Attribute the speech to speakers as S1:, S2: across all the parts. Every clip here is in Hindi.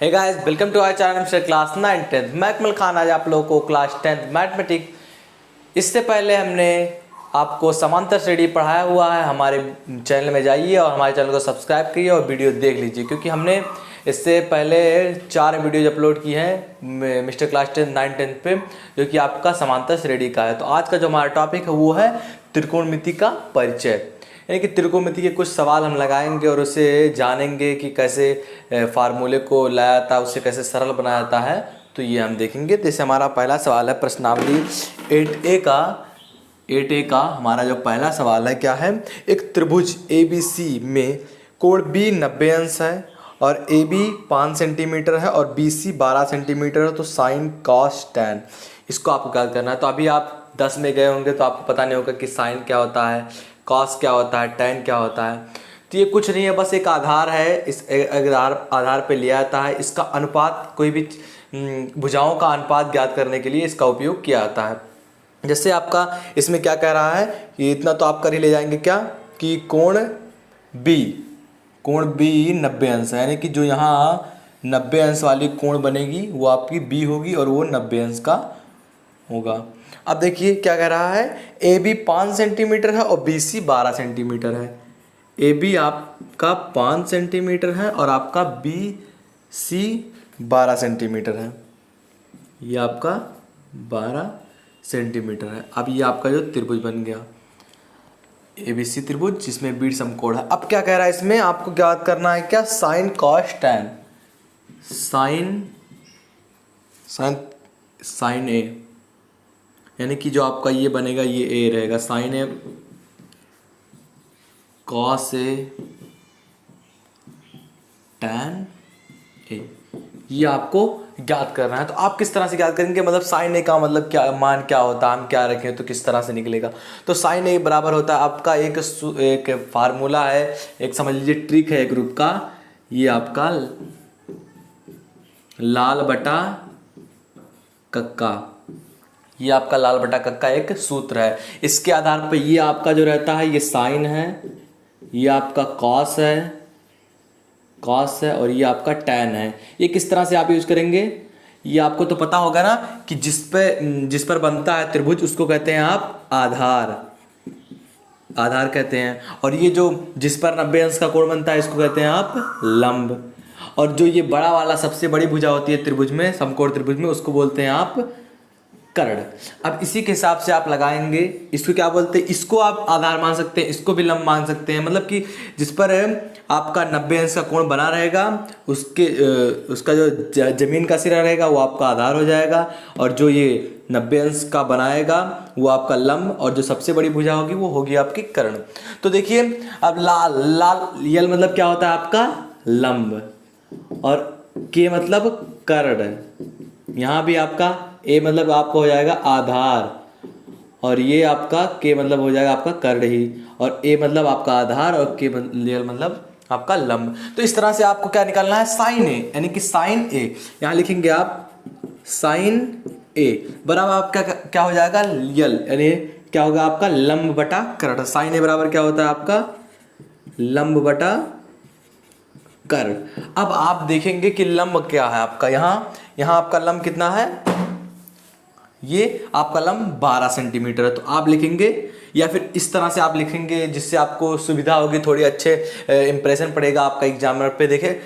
S1: Hey guys, welcome to our channel mister class 9 10th। मैं अकमल खान आज आप लोगों को क्लास 10th मैथमेटिक्स। इससे पहले हमने आपको समांतर श्रेणी पढ़ाया हुआ है। हमारे चैनल में जाइए और हमारे चैनल को सब्सक्राइब करिए और वीडियो देख लीजिए, क्योंकि हमने इससे पहले 4 वीडियोज अपलोड की हैं मिस्टर क्लास 10 9 10th पे, जो कि आपका समांतर श्रेणी का है। तो आज का जो हमारा टॉपिक है वो है त्रिकोणमिति का परिचय, यानी कि त्रिकोणमिति के कुछ सवाल हम लगाएंगे और उसे जानेंगे कि कैसे फार्मूले को लाया जाता है, उससे कैसे सरल बनाया जाता है। तो ये हम देखेंगे। जैसे हमारा पहला सवाल है प्रश्नावली 8A का हमारा जो पहला सवाल है क्या है। एक त्रिभुज ABC में कोण B 90 अंश है और AB 5 सेंटीमीटर है और BC 12 सेंटीमीटर है, तो साइन कॉस टैन इसको आपको क्या करना है। तो अभी आप 10 में गए होंगे तो आपको पता नहीं होगा कि साइन क्या होता है, कॉस क्या होता है, टैन क्या होता है। तो ये कुछ नहीं है, बस एक आधार है। इस आधार पे लिया जाता है। इसका अनुपात, कोई भी भुजाओं का अनुपात ज्ञात करने के लिए इसका उपयोग किया जाता है। जैसे आपका इसमें क्या कह रहा है कि इतना तो आप कर ही ले जाएंगे क्या, कि कोण B 90 अंश है, यानी कि जो यहाँ 90 अंश वाली कोण बनेगी वो आपकी B होगी और वो 90 अंश का होगा। अब देखिए क्या कह रहा है, AB 5 सेंटीमीटर है और BC 12 सेंटीमीटर है। AB आपका 5 सेंटीमीटर है और आपका BC 12 सेंटीमीटर है। ये आपका 12 सेंटीमीटर है। अब ये आपका जो त्रिभुज बन गया ABC त्रिभुज, जिसमें बीड समकोण है। अब क्या कह रहा है, इसमें आपको ज्ञात करना है क्या, sine cos tan. Sine A, यानी कि जो आपका ये बनेगा ये A रहेगा, sine A cos A tan A। ये आपको ज्ञात करना है। तो आप किस तरह से ज्ञात करेंगे, मतलब साइन A का मतलब क्या, मान क्या होता है, हम क्या रखें तो किस तरह से निकलेगा। तो साइन A बराबर होता है आपका एक फार्मूला है, एक समझ लीजिए ट्रिक है एक ग्रुप का। ये आपका लाल बटा कक्का, ये आपका लाल बटा कक्का एक सूत्र है। इसके आधार पर ये आपका जो रहता है ये साइन है, ये आपका कॉस है और ये आपका टैन है। ये किस तरह से आप यूज करेंगे, ये आपको तो पता होगा ना कि जिस पर बनता है त्रिभुज उसको कहते हैं आप आधार कहते हैं। और ये जो जिस पर 90 अंश का कोण बनता है इसको कहते हैं आप लंब। और जो ये बड़ा वाला सबसे बड़ी भुजा होती है त्रिभुज में, समकोण त्रिभुज में, उसको बोलते हैं आप कर्ण। अब इसी के हिसाब से आप लगाएंगे, इसको क्या बोलते हैं, इसको आप आधार मान सकते हैं, इसको भी लंब मान सकते हैं। मतलब कि जिस पर आपका 90 अंश का कोण बना रहेगा उसका जो जमीन का सिरा रहेगा वो आपका आधार हो जाएगा, और जो ये 90 अंश का बनाएगा वो आपका लंब, और जो सबसे बड़ी भुजा होगी वो होगी आपकी कर्ण। तो देखिए अब लाल यल मतलब क्या होता है आपका लंब, और के मतलब कर्ण। यहाँ भी आपका ए मतलब आपका हो जाएगा आधार, और ये आपका के मतलब हो जाएगा आपका कर्ण ही, और ए मतलब आपका आधार और के मतलब आपका लंब। तो इस तरह से आपको क्या निकालना है, साइन ए, यानी कि साइन ए यहाँ लिखेंगे आप साइन ए बराबर आपका क्या हो जाएगा यल, यानी क्या होगा आपका लंब बटा कर्ण। साइन ए बराबर क्या होता है आपका लंब बटा कर्ण। अब आप देखेंगे कि लंब क्या है आपका, यहाँ आपका लंब कितना है, ये आपका लंब 12 सेंटीमीटर है। तो आप लिखेंगे, या फिर इस तरह से आप लिखेंगे जिससे आपको सुविधा होगी, थोड़ी अच्छे इंप्रेशन पड़ेगा आपका एग्जामिनर पे। देखे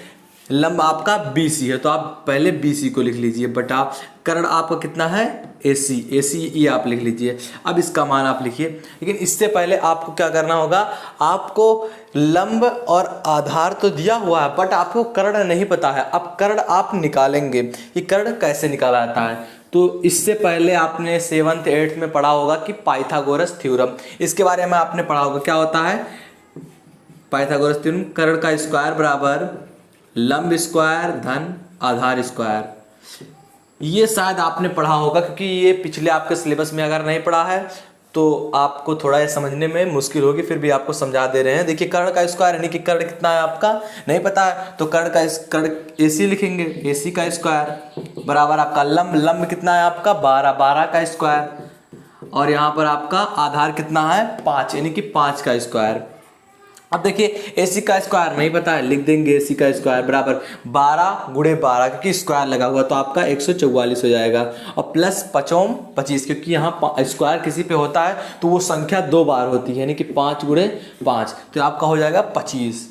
S1: लंब आपका BC है तो आप पहले BC को लिख लीजिए बटा कर्ण आपका कितना है AC ये आप लिख लीजिए। अब इसका मान आप लिखिए, लेकिन इससे पहले आपको क्या करना होगा, आपको लंब और आधार तो दिया हुआ है बट आपको कर्ण नहीं पता है। अब कर्ण आप निकालेंगे, ये कर्ण कैसे निकाला जाता है। तो इससे पहले आपने 7th 8th में पढ़ा होगा कि पाइथागोरस थ्योरम, इसके बारे में आपने पढ़ा होगा। क्या होता है पाइथागोरस थ्योरम, कर्ण का स्क्वायर बराबर लंब स्क्वायर धन आधार स्क्वायर। ये शायद आपने पढ़ा होगा, क्योंकि ये पिछले आपके सिलेबस में अगर नहीं पढ़ा है तो आपको थोड़ा ये समझने में मुश्किल होगी, फिर भी आपको समझा दे रहे हैं। देखिए कर्ण का स्क्वायर, यानी कि कर्ण कितना है आपका नहीं पता है तो कर्ण AC लिखेंगे, AC का स्क्वायर बराबर आपका लंब कितना है आपका 12 का स्क्वायर, और यहाँ पर आपका आधार कितना है 5, यानी कि 5 का स्क्वायर। अब देखिए AC का स्क्वायर नहीं पता है, लिख देंगे AC का स्क्वायर बराबर 12 गुणे 12 क्योंकि स्क्वायर लगा हुआ तो आपका 144 हो जाएगा, और प्लस 5 25 क्योंकि यहाँ स्क्वायर किसी पे होता है तो वो संख्या 2 बार होती है, यानी कि 5 गुणे 5 तो आपका हो जाएगा 25।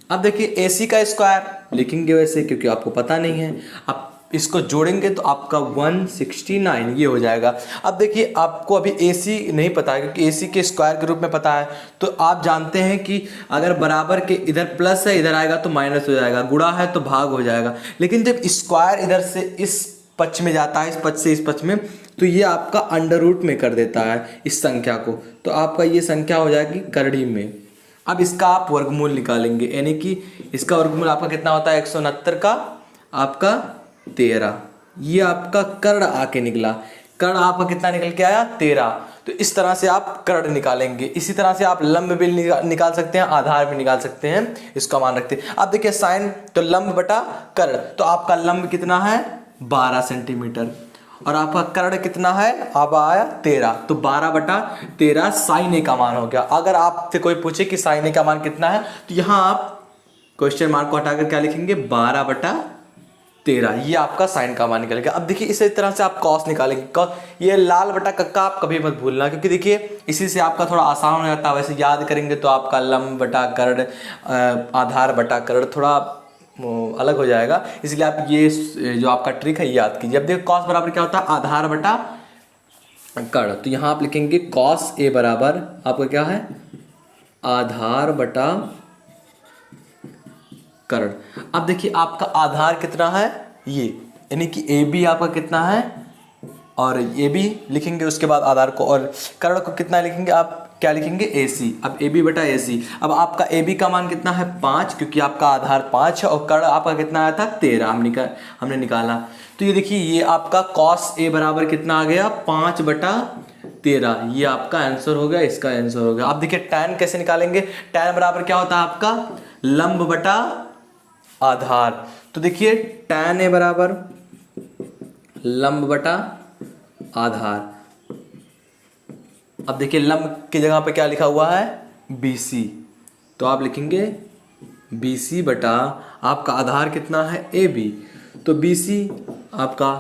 S1: अब देखिए AC का स्क्वायर लिखेंगे वैसे क्योंकि आपको पता नहीं है, अब इसको जोड़ेंगे तो आपका 169 ये हो जाएगा। अब देखिए आपको अभी AC नहीं पता है क्योंकि AC के स्क्वायर के रूप में पता है, तो आप जानते हैं कि अगर बराबर के इधर प्लस है इधर आएगा तो माइनस हो जाएगा, गुणा है तो भाग हो जाएगा, लेकिन जब स्क्वायर इधर से इस पक्ष में जाता है, इस पक्ष से इस पक्ष में, तो ये आपका अंडर रूट में कर देता है इस संख्या को, तो आपका ये संख्या हो जाएगी करड़ी में। अब इसका आप वर्गमूल निकालेंगे, यानी कि इसका वर्गमूल आपका कितना होता है 169 का आपका 13, ये आपका कर्ण आके निकला, कर्ण आपका कितना निकल के आया 13। तो इस तरह से आप कर्ण निकालेंगे। इसी तरह से आप लंब भी निकाल सकते हैं, आधार भी निकाल सकते हैं, इसका मान रखते हैं। अब देखिए साइन तो लंब बटा कर्ण, तो आपका लंब कितना है 12 सेंटीमीटर और आपका कर्ण कितना है अब आया 13, तो 12 बटा 13 साइन ए का मान हो गया। अगर आपसे कोई पूछे कि साइन ए का मान कितना है तो यहाँ आप क्वेश्चन मार्क को हटाकर क्या लिखेंगे 12 बटा 13, ये आपका साइन का मान निकलेगा। अब देखिए इसी तरह से आप कॉस निकालेंगे, ये लाल बटा कक्का आप कभी मत भूलना क्योंकि देखिए इसी से आपका थोड़ा आसान हो जाता है, वैसे याद करेंगे तो आपका लंब बटा कर्ण आधार बटा कर्ण थोड़ा अलग हो जाएगा, इसलिए आप ये जो आपका ट्रिक है याद कीजिए। अब देखिए कॉस बराबर क्या होता है आधार बटा कर्ण, तो यहाँ आप लिखेंगे कॉस ए बराबर आपका क्या है आधार बटा कर्ण। अब देखिए आपका आधार कितना है ये, यानी कि ए बी आपका कितना है और ये भी लिखेंगे उसके बाद आधार को, और कर्ण को कितना लिखेंगे आप क्या लिखेंगे AC। अब AB बटा AC, अब आपका AB का मान कितना है 5 क्योंकि आपका आधार 5 है और कर्ण आपका कितना आया था 13 हमने निकाला। तो ये देखिए ये आपका cos A बराबर कितना आ गया 5 बटा 13, ये आपका आंसर हो गया, इसका आंसर हो गया। अब देखिए tan कैसे निकालेंगे, tan बराबर क्या होता है आपका लंब बटा आधार, तो देखिए tan A बराबर लंब बटा आधार। अब देखिए लंब की जगह पे क्या लिखा हुआ है BC, तो आप लिखेंगे BC बटा आपका आधार कितना है AB, तो BC आपका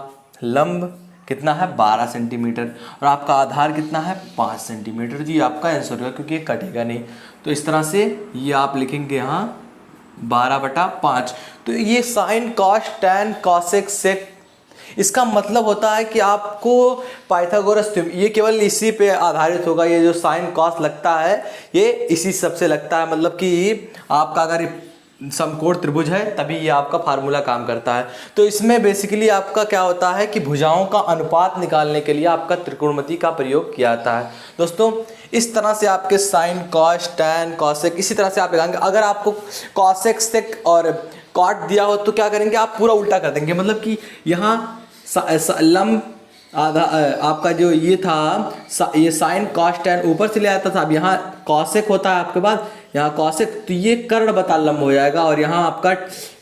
S1: लंब कितना है 12 सेंटीमीटर और आपका आधार कितना है 5 सेंटीमीटर, जी आपका आंसर होगा क्योंकि ये कटेगा नहीं। तो इस तरह से ये आप लिखेंगे यहाँ 12 बटा 5। तो ये sine cos tan cosec sec, इसका मतलब होता है कि आपको पाइथागोरस थ्योरम ये केवल इसी पे आधारित होगा, ये जो साइन कॉस लगता है ये इसी सबसे लगता है, मतलब कि आपका अगर समकोण त्रिभुज है तभी ये आपका फार्मूला काम करता है। तो इसमें बेसिकली आपका क्या होता है कि भुजाओं का अनुपात निकालने के लिए आपका त्रिकोणमिति का प्रयोग किया जाता है। दोस्तों इस तरह से आपके साइन कॉस टैन कॉसेक इसी तरह से आप लगाएंगे। अगर आपको कॉसेक सेक और कॉट दिया हो तो क्या करेंगे आप पूरा उल्टा कर देंगे, मतलब कि यहाँ लंब आधा आपका जो ये था ये साइन कॉस टैन ऊपर से ले आता था, अब यहाँ कॉसेक होता है आपके पास यहाँ कॉसेक, तो ये कर्ण बता लंब हो जाएगा और यहाँ आपका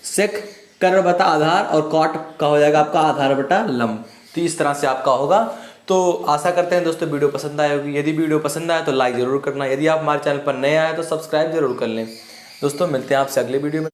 S1: सेक कर्ण बता आधार और कॉट का हो जाएगा आपका आधार बटा लंब। तो इस तरह से आपका होगा। तो आशा करते हैं दोस्तों वीडियो पसंद आई होगी, यदि वीडियो पसंद आए तो लाइक ज़रूर करना, यदि आप हमारे चैनल पर नए आए तो सब्सक्राइब जरूर कर लें। दोस्तों मिलते हैं आपसे अगले वीडियो में।